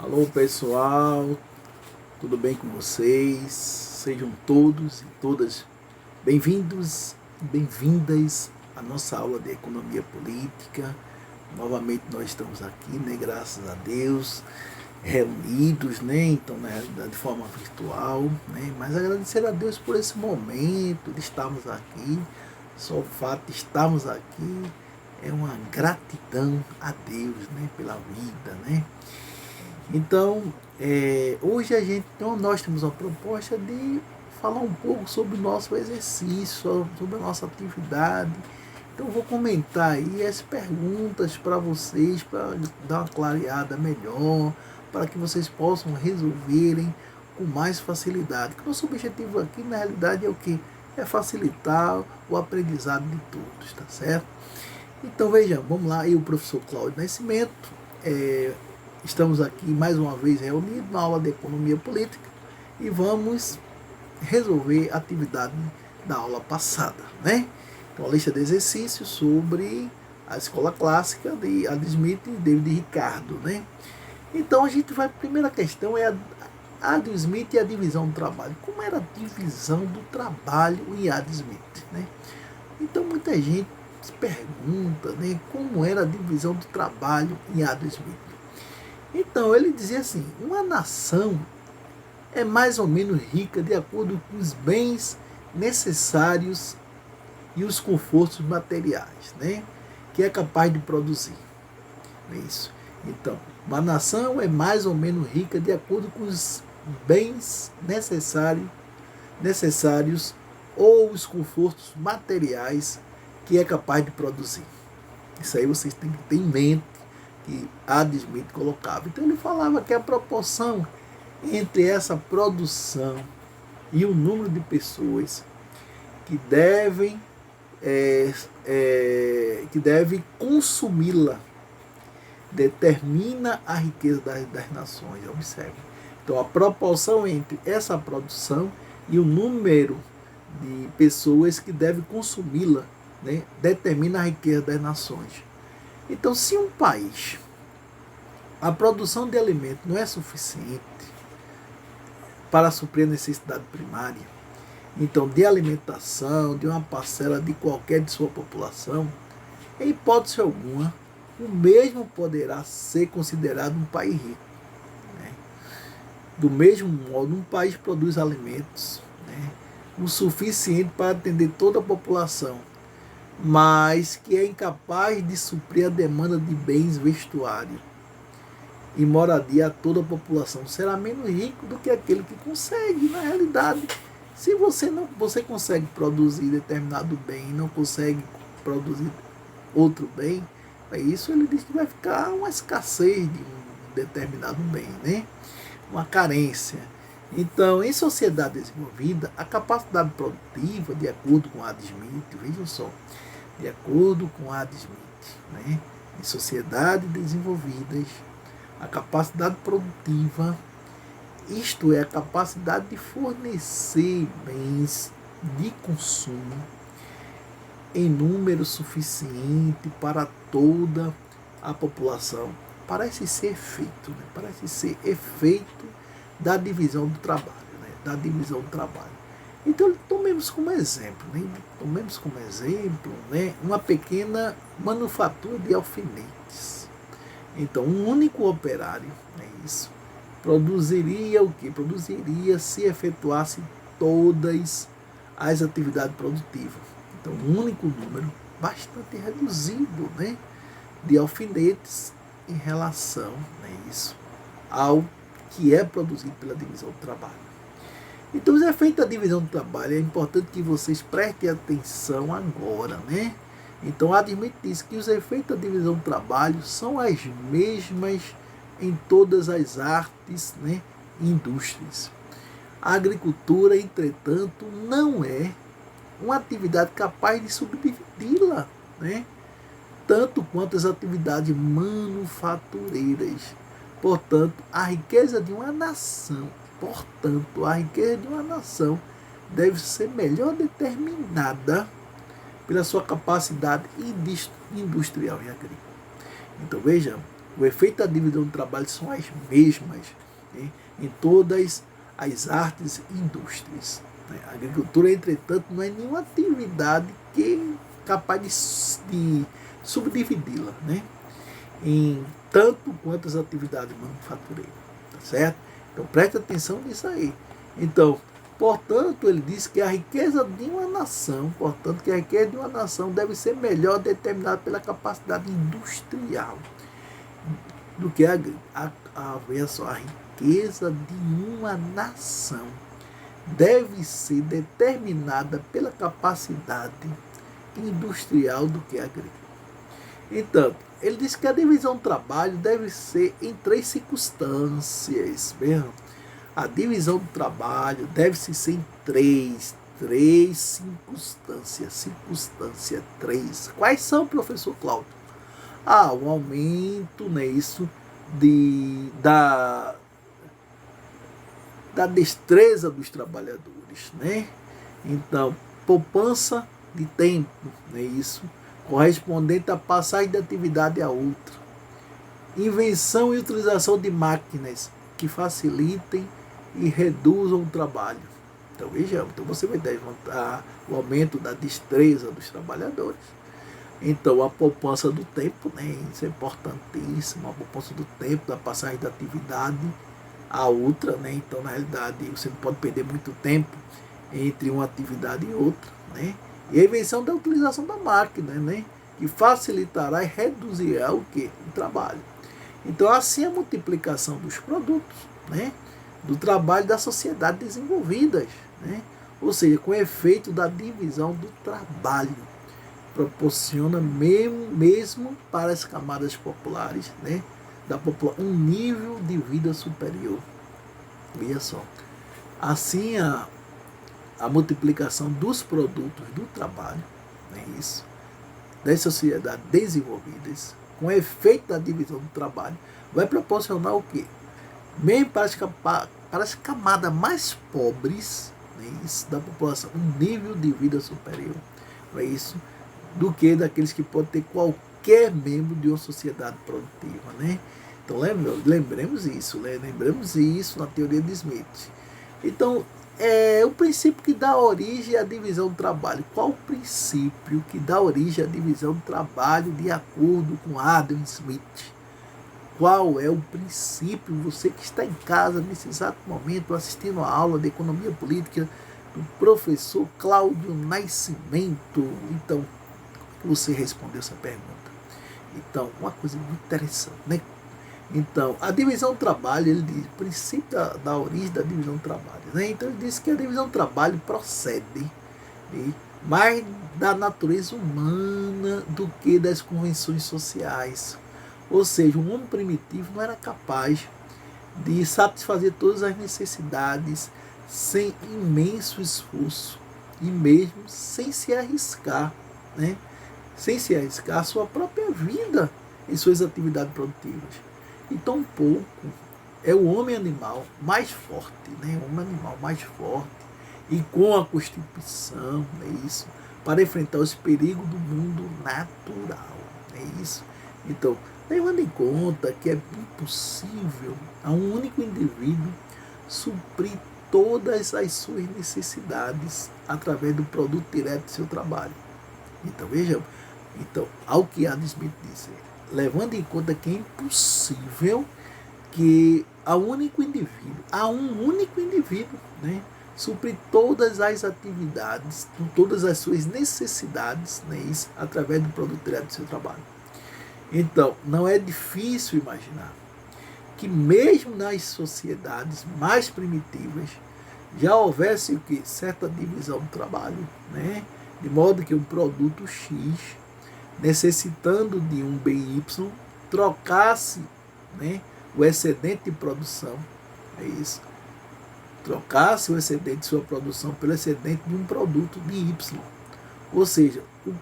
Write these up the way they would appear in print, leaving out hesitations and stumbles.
Alô pessoal, tudo bem com vocês? Sejam todos e todas bem-vindos e bem-vindas à nossa aula de Economia Política. Novamente nós estamos aqui, graças a Deus, reunidos, então na realidade de forma virtual, mas agradecer a Deus por esse momento de estarmos aqui. Só o fato de estarmos aqui é uma gratidão a Deus, pela vida, Então, hoje nós temos uma proposta de falar um pouco sobre o nosso exercício, sobre a nossa atividade. Então, eu vou comentar aí as perguntas para vocês, para dar uma clareada melhor, para que vocês possam resolverem com mais facilidade. O nosso objetivo aqui, na realidade, é o quê? É facilitar o aprendizado de todos, tá certo? Então, vejam, vamos lá, eu, o professor Cláudio Nascimento, estamos aqui mais uma vez reunidos na aula de Economia Política e vamos resolver a atividade da aula passada, Então, a lista de exercícios sobre a escola clássica de Adam Smith e David Ricardo, Então, a gente vai, a primeira questão é Adam Smith e a divisão do trabalho. Como era a divisão do trabalho em Adam Smith, Então, muita gente se pergunta, como era a divisão do trabalho em Adam Smith. Então, ele dizia assim, uma nação é mais ou menos rica de acordo com os bens necessários e os confortos materiais, que é capaz de produzir. É isso. Então, uma nação é mais ou menos rica de acordo com os bens necessários ou os confortos materiais que é capaz de produzir. Isso aí vocês têm que ter em mente que Adam Smith colocava. Então ele falava que a proporção entre essa produção e o número de pessoas que devem consumi-la determina a riqueza das nações. Observe. Então a proporção entre essa produção e o número de pessoas que devem consumi-la, determina a riqueza das nações. Então, se um país, a produção de alimentos não é suficiente para suprir a necessidade primária, então de alimentação, de uma parcela de qualquer de sua população, em hipótese alguma, o mesmo poderá ser considerado um país rico. Do mesmo modo, um país produz alimentos o suficiente para atender toda a população, mas que é incapaz de suprir a demanda de bens, vestuário e moradia a toda a população, será menos rico do que aquele que consegue. Na realidade, se você consegue produzir determinado bem e não consegue produzir outro bem, isso ele diz que vai ficar uma escassez de um determinado bem, uma carência. Então, em sociedade desenvolvida, a capacidade produtiva, de acordo com Adam Smith, vejam só, de acordo com Adam Smith, em sociedades desenvolvidas, a capacidade produtiva, isto é, a capacidade de fornecer bens de consumo em número suficiente para toda a população, parece ser efeito da divisão do trabalho, Então, tomemos como exemplo, uma pequena manufatura de alfinetes. Então, um único operário, produziria o quê? Produziria se efetuasse todas as atividades produtivas. Então, um único número bastante reduzido, de alfinetes em relação, ao que é produzido pela divisão do trabalho. Então, os efeitos da divisão do trabalho, é importante que vocês prestem atenção agora, Então, Adam Smith diz que os efeitos da divisão do trabalho são as mesmas em todas as artes, e indústrias. A agricultura, entretanto, não é uma atividade capaz de subdividi-la, tanto quanto as atividades manufatureiras. Portanto, a riqueza de uma nação deve ser melhor determinada pela sua capacidade industrial e agrícola. Então, veja, o efeito da divisão do trabalho são as mesmas, né, em todas as artes e indústrias. Né? A agricultura, entretanto, não é nenhuma atividade que é capaz de subdividi-la, né, em tanto quanto as atividades manufatureiras, tá certo? Então preste atenção nisso aí. Então, portanto, ele diz que a riqueza de uma nação, deve ser melhor determinada pela capacidade industrial do que a riqueza de uma nação deve ser determinada pela capacidade industrial do que a agrícola. Então, ele diz que a divisão do trabalho deve ser em 3 circunstâncias. Mesmo. A divisão do trabalho deve ser em três circunstâncias. Circunstância 3. Quais são, professor Cláudio? O aumento, né, isso, da destreza dos trabalhadores, né? Então, poupança de tempo, né, isso, correspondente à passagem de atividade a outra. Invenção e utilização de máquinas que facilitem e reduzam o trabalho. Então, vejamos, você vai ter o aumento da destreza dos trabalhadores. Então, a poupança do tempo, né, isso é importantíssimo, a poupança do tempo, da passagem da atividade a outra, né? Então, na realidade, você não pode perder muito tempo entre uma atividade e outra, né? E a invenção da utilização da máquina, né, que facilitará e reduzirá o quê? O trabalho. Então, assim, a multiplicação dos produtos, né, do trabalho das sociedades desenvolvidas, né, ou seja, com o efeito da divisão do trabalho, proporciona mesmo para as camadas populares, né, da população, um nível de vida superior. Veja só. Assim, a multiplicação dos produtos do trabalho, né, isso, das sociedades desenvolvidas, com o efeito da divisão do trabalho, vai proporcionar o quê? Mesmo para as camadas mais pobres, né, isso, da população, um nível de vida superior, é isso, do que daqueles que podem ter qualquer membro de uma sociedade produtiva, né? Então lembremos isso na teoria de Smith. Então, o princípio que dá origem à divisão do trabalho. Qual o princípio que dá origem à divisão do trabalho de acordo com Adam Smith? Qual é o princípio? Você que está em casa nesse exato momento assistindo a aula de economia política do professor Cláudio Nascimento. Então, você respondeu essa pergunta. Então, uma coisa muito interessante, né? Então, a divisão do trabalho, ele diz, o princípio da origem da divisão do trabalho, né? Então, ele diz que a divisão do trabalho procede, né, mais da natureza humana do que das convenções sociais. Ou seja, o homem primitivo não era capaz de satisfazer todas as necessidades sem imenso esforço e mesmo sem se arriscar, né? Sem se arriscar a sua própria vida em suas atividades produtivas. E tão pouco é o homem animal mais forte, né? O homem animal mais forte e com a constituição, é isso, para enfrentar os perigos do mundo natural, é isso. Então, levando em conta que é impossível a um único indivíduo suprir todas as suas necessidades através do produto direto do seu trabalho. Então, vejam, ao que Adam Smith disse, levando em conta que é impossível que a um único indivíduo, né, suprir todas as atividades, todas as suas necessidades, né, isso, através do produto direto do seu trabalho. Então, não é difícil imaginar que mesmo nas sociedades mais primitivas já houvesse o que? Certa divisão do trabalho, né? De modo que um produto X, necessitando de um bem Y, trocasse, né, o excedente de produção, é isso, trocasse o excedente de sua produção pelo excedente de um produto de Y, ou seja, o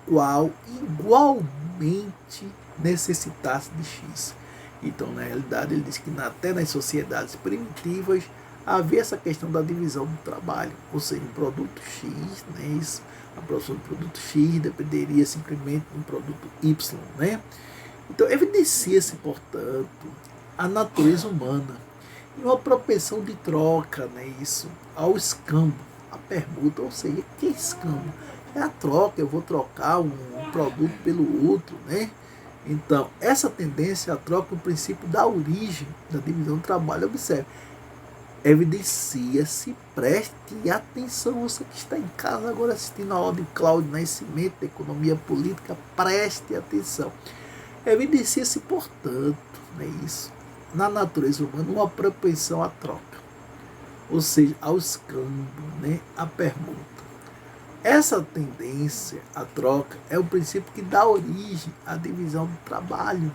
qual igualmente necessitasse de X. Então, na realidade, ele diz que até nas sociedades primitivas havia essa questão da divisão do trabalho, ou seja, um produto X, né, isso, a produção do produto X dependeria simplesmente de um produto Y, né? Então, evidencia-se, portanto, a natureza humana e uma propensão de troca, né, isso, ao escambo, a permuta, ou seja, o que é escambo? É a troca, eu vou trocar um produto pelo outro, né? Então, essa tendência à troca, o princípio da origem da divisão do trabalho, observe, evidencia-se, preste atenção, você que está em casa agora assistindo a aula de Cláudio Nascimento, da Economia Política, preste atenção. Evidencia-se, portanto, né, isso, na natureza humana, uma propensão à troca, ou seja, ao escambo, né, à permuta. Essa tendência à troca é o princípio que dá origem à divisão do trabalho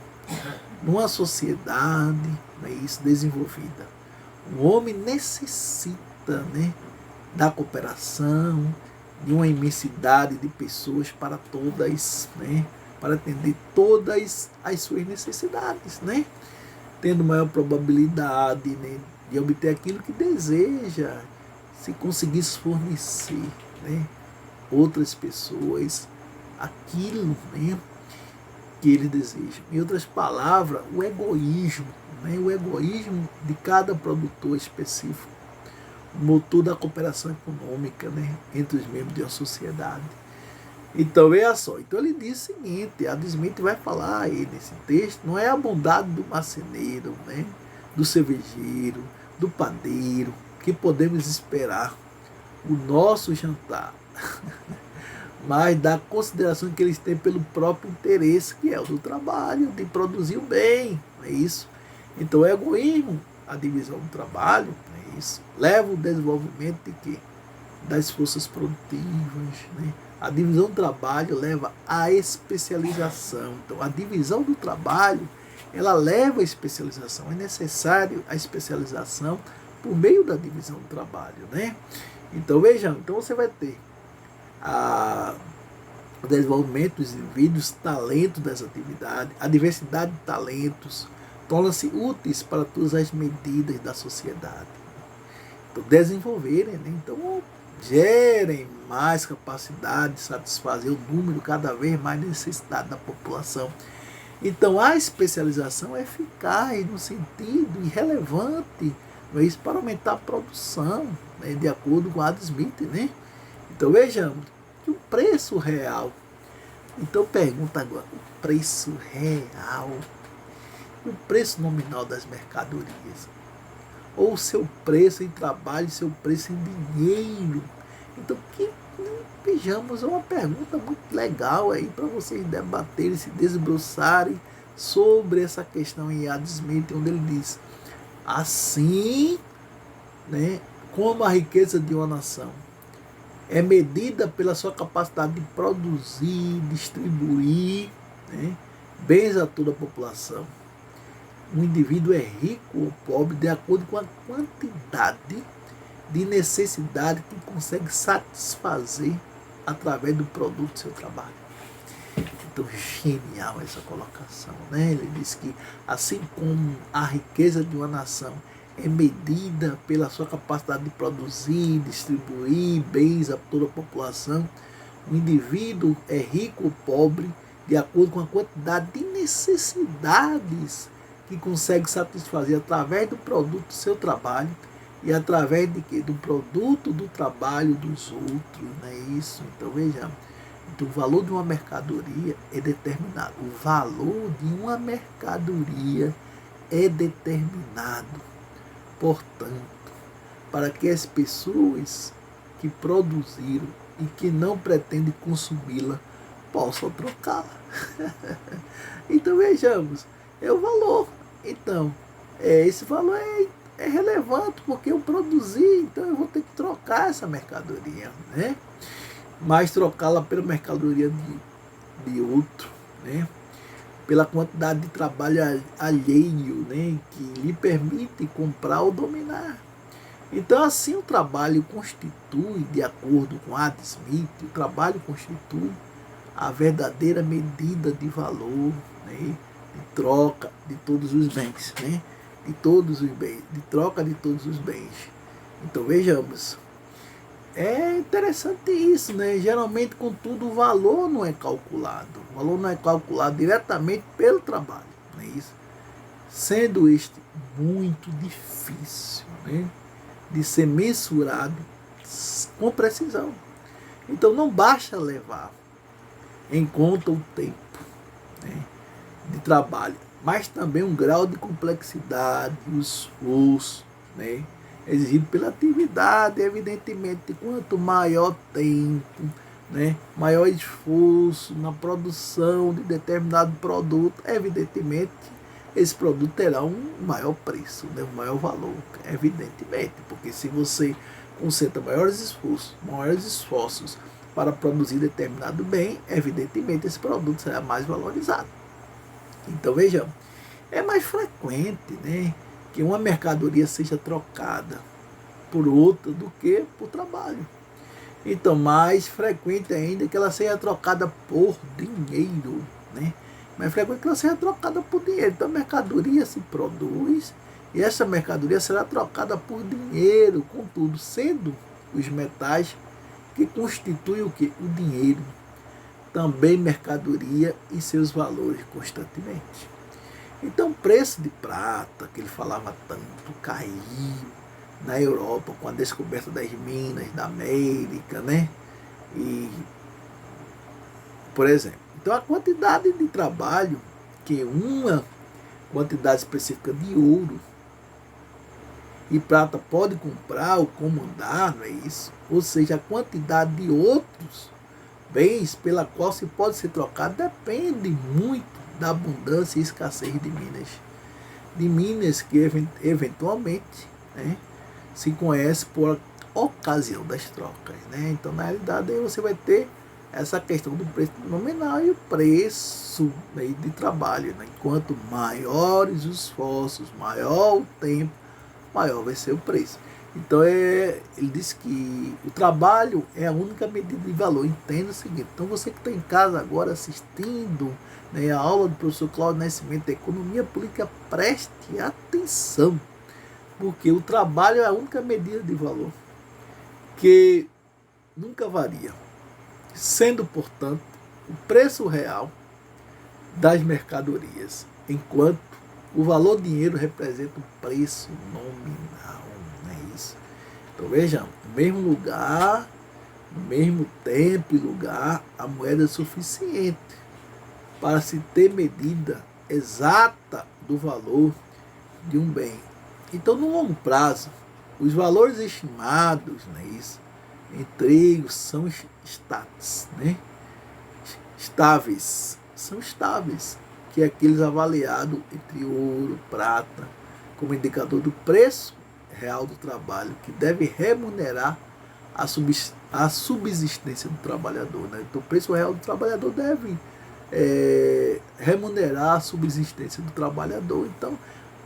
numa sociedade, né, isso, desenvolvida. O homem necessita, né, da cooperação, de uma imensidade de pessoas para todas, né, para atender todas as suas necessidades, né, tendo maior probabilidade, né, de obter aquilo que deseja, se conseguisse fornecer, né, outras pessoas aquilo, né, que ele deseja. Em outras palavras, o egoísmo, né, o egoísmo de cada produtor específico, o motor da cooperação econômica, né, entre os membros de uma sociedade. Então, veja só, então ele diz o seguinte, Adam Smith vai falar aí nesse texto, não é a bondade do marceneiro, né, do cervejeiro, do padeiro, que podemos esperar o nosso jantar, mas da consideração que eles têm pelo próprio interesse, que é o do trabalho, de produzir o bem, não é isso? Então, o egoísmo, a divisão do trabalho, não é isso? Leva o desenvolvimento de quê? Das forças produtivas, né? A divisão do trabalho leva à especialização. Então, a divisão do trabalho, ela leva à especialização. É necessário a especialização por meio da divisão do trabalho, né? Então, vejam, então você vai ter o desenvolvimento dos indivíduos, talento das atividades, a diversidade de talentos, tornam-se úteis para todas as medidas da sociedade. Então, desenvolverem, né? Então, gerem mais capacidade de satisfazer o número cada vez mais de necessidade da população. Então, a especialização é eficaz no sentido irrelevante, não é isso, para aumentar a produção, né, de acordo com Adam Smith, né? Então, vejamos que o preço real. Então, pergunta agora, o preço real, o preço nominal das mercadorias, ou o seu preço em trabalho, seu preço em dinheiro. Então, que vejamos, é uma pergunta muito legal aí para vocês debaterem, se desbruçarem sobre essa questão em Adam Smith, onde ele diz, assim, né, como a riqueza de uma nação é medida pela sua capacidade de produzir, distribuir, né, bens a toda a população. O indivíduo é rico ou pobre de acordo com a quantidade de necessidade que consegue satisfazer através do produto do seu trabalho. Então, genial essa colocação, né? Ele diz que assim como a riqueza de uma nação é medida pela sua capacidade de produzir, distribuir bens a toda a população, o indivíduo é rico ou pobre de acordo com a quantidade de necessidades que consegue satisfazer através do produto do seu trabalho e através de quê? Do produto do trabalho dos outros, não é isso? Então, vejamos, então, o valor de uma mercadoria é determinado. O valor de uma mercadoria é determinado. Portanto, para que as pessoas que produziram e que não pretendem consumi-la possam trocá-la. Então, vejamos, é o valor. Então, esse valor é relevante porque eu produzi, então eu vou ter que trocar essa mercadoria, né? Mas trocá-la pela mercadoria de outro, né? Pela quantidade de trabalho alheio, né? Que lhe permite comprar ou dominar. Então, assim, o trabalho constitui, de acordo com Adam Smith, o trabalho constitui a verdadeira medida de valor, né? De troca de todos os bens, né? De todos os bens, de troca de todos os bens. Então, vejamos, é interessante isso, né? Geralmente, contudo, o valor não é calculado. O valor não é calculado diretamente pelo trabalho, não é isso? Sendo este muito difícil, né, de ser mensurado com precisão. Então, não basta levar em conta o tempo, né, de trabalho, mas também um grau de complexidade, o esforço, né, exigido pela atividade. Evidentemente, quanto maior tempo, né, maior esforço na produção de determinado produto, evidentemente esse produto terá um maior preço, né, um maior valor, evidentemente, porque se você concentra maiores esforços para produzir determinado bem, evidentemente esse produto será mais valorizado. Então vejam, é mais frequente, né, que uma mercadoria seja trocada por outra do que por trabalho. Então, mais frequente ainda que ela seja trocada por dinheiro, né? Mais frequente que ela seja trocada por dinheiro. Então, a mercadoria se produz e essa mercadoria será trocada por dinheiro, contudo, sendo os metais que constituem o que? O dinheiro. Também mercadoria e seus valores constantemente. Então, o preço de prata, que ele falava tanto, caiu na Europa com a descoberta das minas da América, né? E, por exemplo, então a quantidade de trabalho que uma quantidade específica de ouro e prata pode comprar ou comandar, não é isso? Ou seja, a quantidade de outros bens pela qual se pode ser trocado depende muito da abundância e escassez de minas. De minas que eventualmente, né, se conhece por ocasião das trocas, né? Então, na realidade, aí você vai ter essa questão do preço nominal e o preço, né, de trabalho, né? Quanto maiores os esforços, maior o tempo, maior vai ser o preço. Então, ele diz que o trabalho é a única medida de valor. Entenda o seguinte: então, você que está em casa agora assistindo, né, a aula do professor Cláudio Nascimento da Economia Política, preste atenção, porque o trabalho é a única medida de valor que nunca varia, sendo, portanto, o preço real das mercadorias, enquanto o valor dinheiro representa o preço nominal, não é isso? Então vejam, no mesmo lugar, no mesmo tempo e lugar, a moeda é suficiente para se ter medida exata do valor de um bem. Então, no longo prazo, os valores estimados, né, isso, em trigo são né, estáveis, são estáveis, que é aqueles avaliados entre ouro, prata, como indicador do preço real do trabalho, que deve remunerar a subsistência do trabalhador. Né? Então, o preço real do trabalhador deve remunerar a subsistência do trabalhador. Então,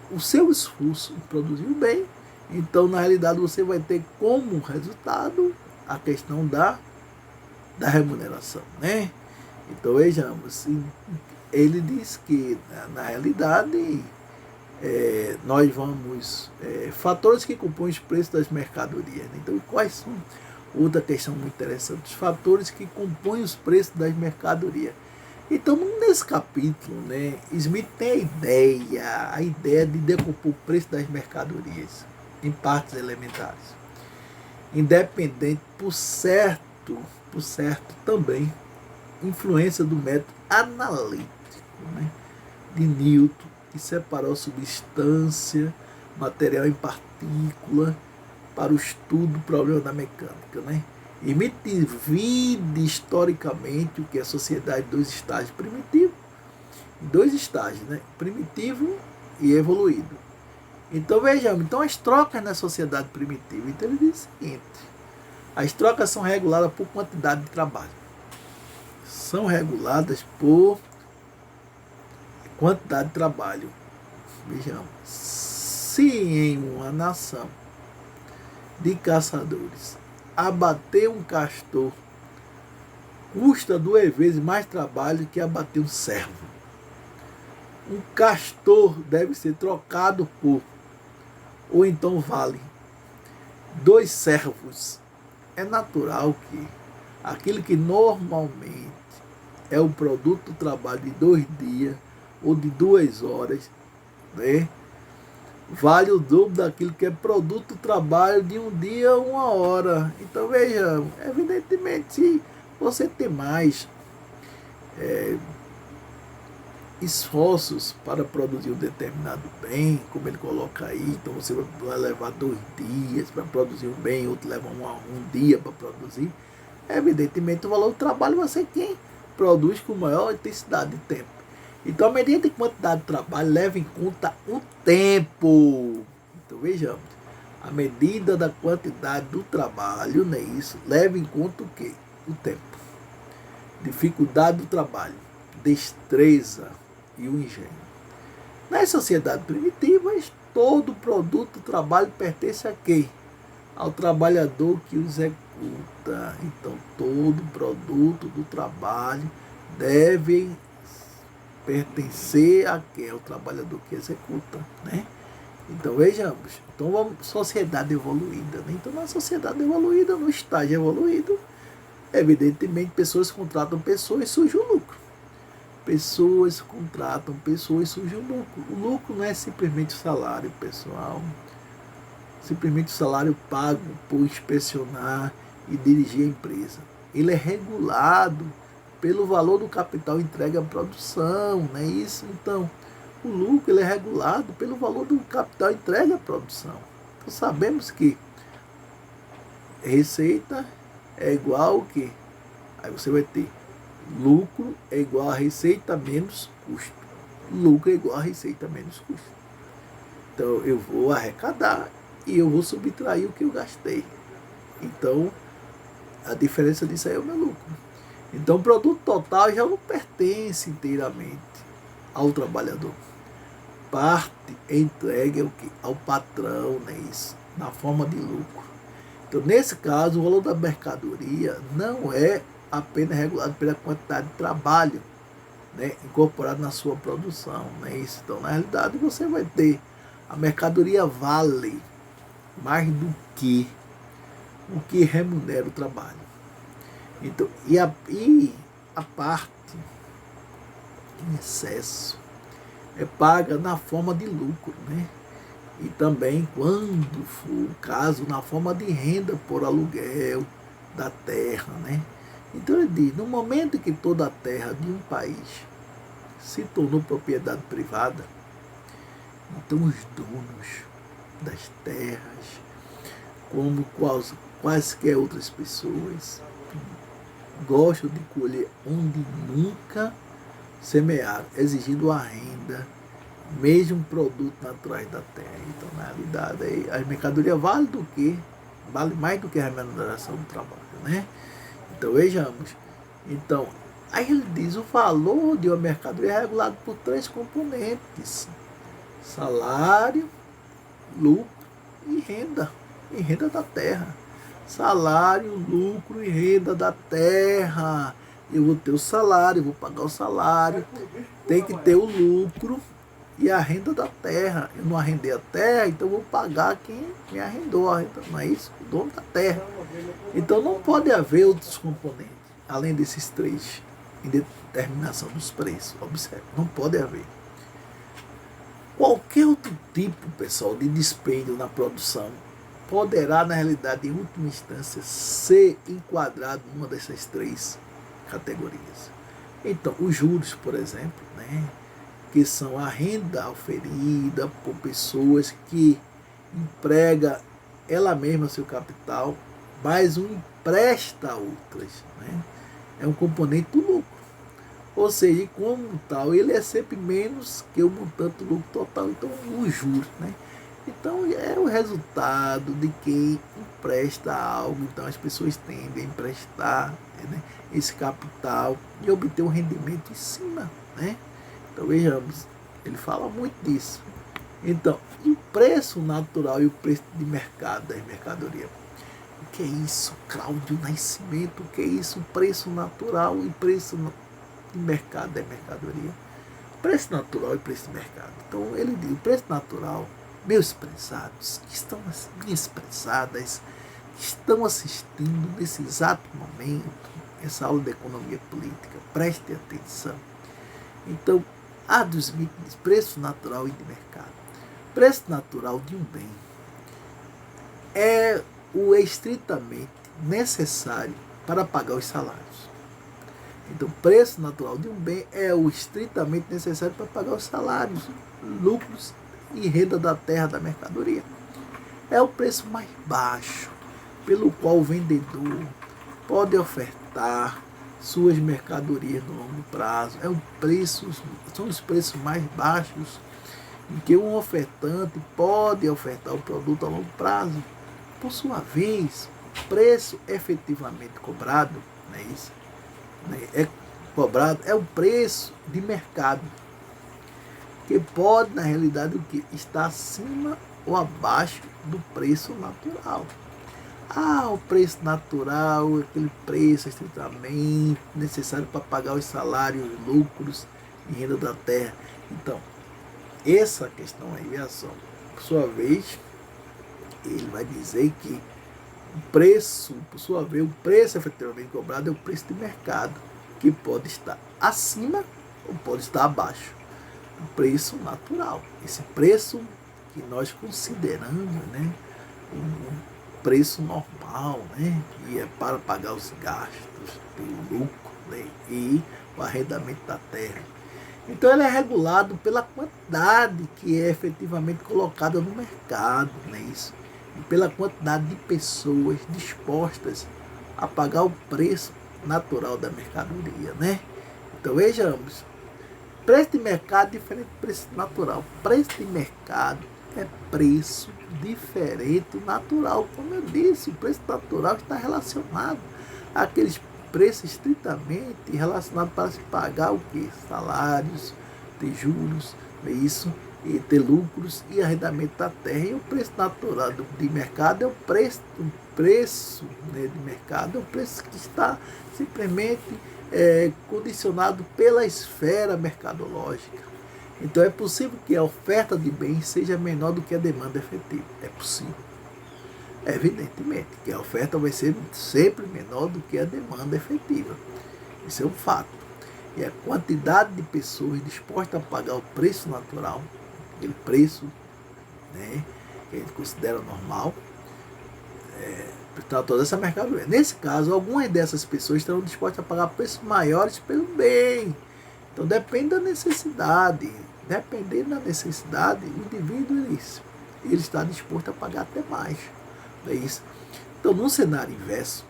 o seu esforço produziu bem, então na realidade você vai ter como resultado a questão da remuneração, né? Então vejamos, ele diz que na realidade nós vamos fatores que compõem os preços das mercadorias, né? Então quais são? Outra questão muito interessante, os fatores que compõem os preços das mercadorias. Então, nesse capítulo, né, Smith tem a ideia de decompor o preço das mercadorias em partes elementares, independente, por certo também, influência do método analítico, né, de Newton, que separou a substância, material em partícula, para o estudo do problema da mecânica, né? Smith divide historicamente o que é a sociedade em dois estágios primitivos, né? Primitivo e evoluído. Então vejamos, então as trocas na sociedade primitiva, então ele diz o seguinte: as trocas são reguladas por quantidade de trabalho. São reguladas por quantidade de trabalho. Vejamos, se em uma nação de caçadores abater um castor custa 2 vezes mais trabalho que abater um cervo. Um castor deve ser trocado por, ou então vale, 2 cervos. é natural que aquilo que normalmente é o produto do trabalho de 2 dias ou de 2 horas, né, vale o dobro daquilo que é produto do trabalho de 1 dia ou 1 hora. Então veja, evidentemente, se você tem mais esforços para produzir um determinado bem, como ele coloca aí, então você vai levar 2 dias para produzir um bem, outro leva um dia para produzir, evidentemente o valor do trabalho vai ser quem produz com maior intensidade de tempo. Então a medida de quantidade de trabalho leva em conta o tempo. Então vejamos, a medida da quantidade do trabalho, não é isso, leva em conta o quê? O tempo. Dificuldade do trabalho, destreza e o engenho. Nas sociedades primitivas, todo produto do trabalho pertence a quem? Ao trabalhador que o executa. Então, todo produto do trabalho deve pertencer a quem? Ao trabalhador que executa, né? Então, vejamos. Então, vamos, sociedade evoluída, né? Então, na sociedade evoluída, no estágio evoluído, evidentemente, pessoas contratam pessoas e surge o lucro. Pessoas contratam pessoas e surge o lucro. O lucro não é simplesmente o salário, pessoal. Simplesmente o salário pago por inspecionar e dirigir a empresa. Ele é regulado pelo valor do capital entregue à produção, não é isso? Então, o lucro ele é regulado pelo valor do capital entregue à produção. Então, sabemos que receita é igual ao quê? Aí você vai ter lucro é igual a receita menos custo. Lucro é igual a receita menos custo. Então eu vou arrecadar e eu vou subtrair o que eu gastei. Então a diferença disso aí é o meu lucro. Então o produto total já não pertence inteiramente ao trabalhador. Parte é entregue ao patrão, né, isso, na forma de lucro. Então, nesse caso, o valor da mercadoria não é apenas regulado pela quantidade de trabalho, né, incorporado na sua produção. Né, isso. Então, na realidade, você vai ter a mercadoria vale mais do que o que remunera o trabalho. Então, e a parte em excesso é paga na forma de lucro, né? E também, quando for o caso, na forma de renda por aluguel da terra, né? Então ele diz, no momento que toda a terra de um país se tornou propriedade privada, então os donos das terras, como quaisquer outras pessoas, gostam de colher onde nunca semearam, exigindo a renda, mesmo produto naturais da terra. Então, na realidade, a mercadoria vale mais do que a remuneração do trabalho, né? Então, vejamos. Então, aí ele diz, o valor de uma mercadoria é regulado por 3 componentes: salário, lucro e renda da terra. Salário, lucro e renda da terra. Eu vou ter o salário, vou pagar o salário, tem que ter o lucro e a renda da terra. Eu não arrendei a terra, então eu vou pagar quem me arrendou a renda, não é isso? O dono da terra. Então não pode haver outros componentes, além desses 3, em determinação dos preços. Observe, não pode haver. Qualquer outro tipo, pessoal, de dispêndio na produção poderá, na realidade, em última instância, ser enquadrado numa dessas 3 categorias. Então, os juros, por exemplo, né, que são a renda oferida por pessoas que emprega ela mesma seu capital, mas o empresta a outras, né, é um componente do lucro. Ou seja, como tal, ele é sempre menos que o montante do lucro total. Então, os juros, né? Então, é o resultado de quem empresta algo. Então, as pessoas tendem a emprestar, né, esse capital e obter um rendimento em cima, né? Então, vejamos, ele fala muito disso. Então, e o preço natural e o preço de mercado das mercadorias? O que é isso, Cláudio Nascimento? O que é isso, preço natural e preço de mercado da mercadoria? Preço natural e preço de mercado. Então, ele diz, o preço natural, meus prezados, que estão assim, minhas prezadas, estão assistindo nesse exato momento essa aula de economia política, prestem atenção. Então, Adam Smith diz preço natural e de mercado. Preço natural de um bem é o estritamente necessário para pagar os salários. Então, preço natural de um bem é o estritamente necessário para pagar os salários, lucros e renda da terra, da mercadoria. É o preço mais baixo pelo qual o vendedor pode ofertar suas mercadorias no longo prazo. São os preços mais baixos em que um ofertante pode ofertar o produto a longo prazo. Por sua vez, o preço efetivamente cobrado, não é isso? É o preço de mercado, que pode, na realidade, estar acima ou abaixo do preço natural. O preço natural, aquele preço estritamente necessário para pagar os salários, lucros e renda da terra. Então, essa questão aí, por sua vez, ele vai dizer que o preço, por sua vez, o preço efetivamente cobrado é o preço de mercado, que pode estar acima ou pode estar abaixo do preço natural. Esse preço que nós consideramos, né, um preço normal, né, que é para pagar os gastos, o lucro, né, e o arrendamento da terra. Então ele é regulado pela quantidade que é efetivamente colocada no mercado, não é isso? E pela quantidade de pessoas dispostas a pagar o preço natural da mercadoria, né? Então vejamos, preço de mercado é diferente do preço natural. Preço de mercado é preço diferente do natural. Como eu disse, o preço natural está relacionado àqueles preços estritamente relacionados para se pagar o quê? Salários, ter juros, é isso, e ter lucros e arrendamento da terra. E o preço natural de mercado é o preço, né, de mercado, é o preço que está simplesmente condicionado pela esfera mercadológica. Então é possível que a oferta de bens seja menor do que a demanda efetiva. É possível. Evidentemente que a oferta vai ser sempre menor do que a demanda efetiva. Isso é um fato. E a quantidade de pessoas dispostas a pagar o preço natural, aquele preço, né, que a gente considera normal, para toda essa mercadoria. Nesse caso, algumas dessas pessoas estarão dispostas a pagar preços maiores pelo bem. Então depende da necessidade. Dependendo da necessidade, o indivíduo ele está disposto a pagar até mais. Não é isso? Então, num cenário inverso,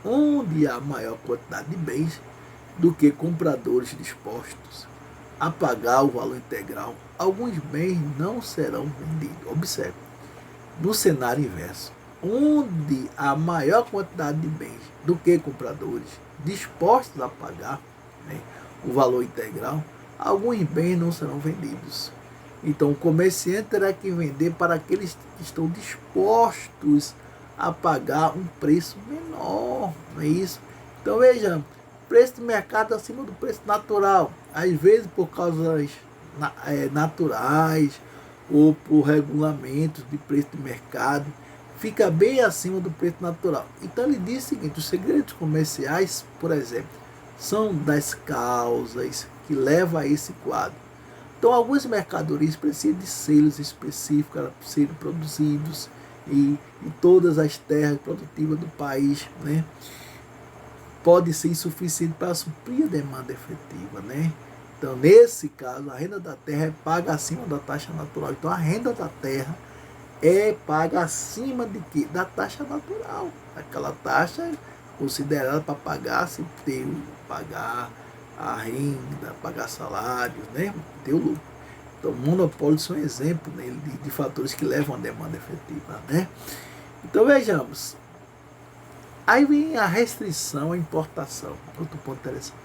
onde há maior quantidade de bens do que compradores dispostos a pagar o valor integral, alguns bens não serão vendidos. Observe, no cenário inverso, onde há maior quantidade de bens do que compradores dispostos a pagar, né, o valor integral, alguns bens não serão vendidos. Então o comerciante terá que vender para aqueles que estão dispostos a pagar um preço menor, não é isso? Então veja, preço de mercado acima do preço natural, às vezes por causas naturais ou por regulamentos de preço de mercado, fica bem acima do preço natural. Então ele diz o seguinte: os segredos comerciais, por exemplo, são das causas que levam a esse quadro. Então, algumas mercadorias precisam de selos específicos para serem produzidos em todas as terras produtivas do país, né? Pode ser insuficiente para suprir a demanda efetiva, né? Então, nesse caso, a renda da terra é paga acima da taxa natural. Então, a renda da terra é paga acima de quê? Da taxa natural. Aquela taxa considerada para pagar, se ter pagar a renda, pagar salários, né? Ter o lucro. Então, monopólios são exemplos, né, de fatores que levam a demanda efetiva, né? Então, vejamos. Aí vem a restrição à importação. Outro ponto interessante.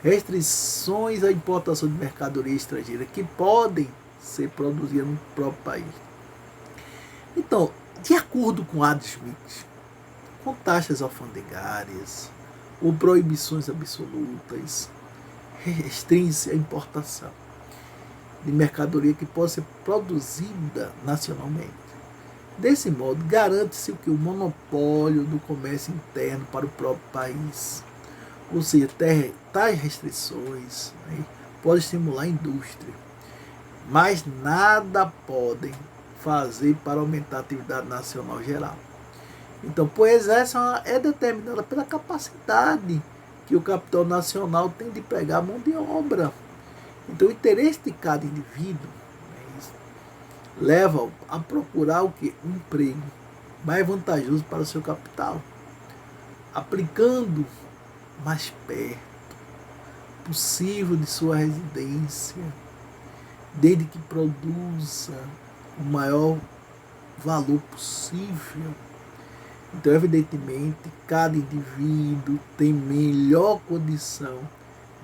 Restrições à importação de mercadoria estrangeira que podem ser produzidas no próprio país. Então, de acordo com Adam Smith, com taxas alfandegárias ou proibições absolutas, restringe a importação de mercadoria que pode ser produzida nacionalmente. Desse modo, garante-se o monopólio do comércio interno para o próprio país. Ou seja, tais restrições, né, podem estimular a indústria, mas nada podem fazer para aumentar a atividade nacional geral. Então, pois essa é determinada pela capacidade que o capital nacional tem de pegar mão de obra. Então, o interesse de cada indivíduo, né, leva a procurar o que? Um emprego mais vantajoso para o seu capital, aplicando mais perto possível de sua residência, desde que produza o maior valor possível. Então, evidentemente, cada indivíduo tem melhor condição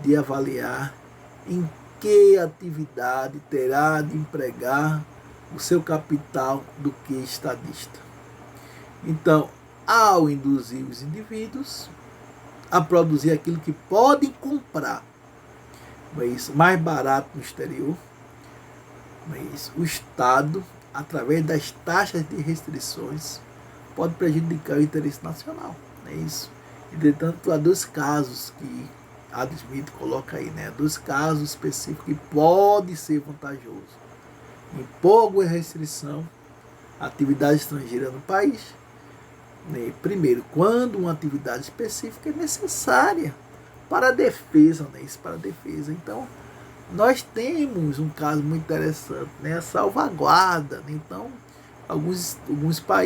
de avaliar em que atividade terá de empregar o seu capital do que estadista. Então, ao induzir os indivíduos a produzir aquilo que podem comprar, mas mais barato no exterior, mas o Estado, através das taxas de restrições, pode prejudicar o interesse nacional. É isso. Entretanto, há dois casos que Adam Smith coloca aí, né? Dois casos específicos que pode ser vantajoso. Impor alguma restrição à atividade estrangeira no país. Né? Primeiro, quando uma atividade específica é necessária para a defesa, né? Isso para a defesa. Então, nós temos um caso muito interessante, né? A salvaguarda. Né? Então, alguns países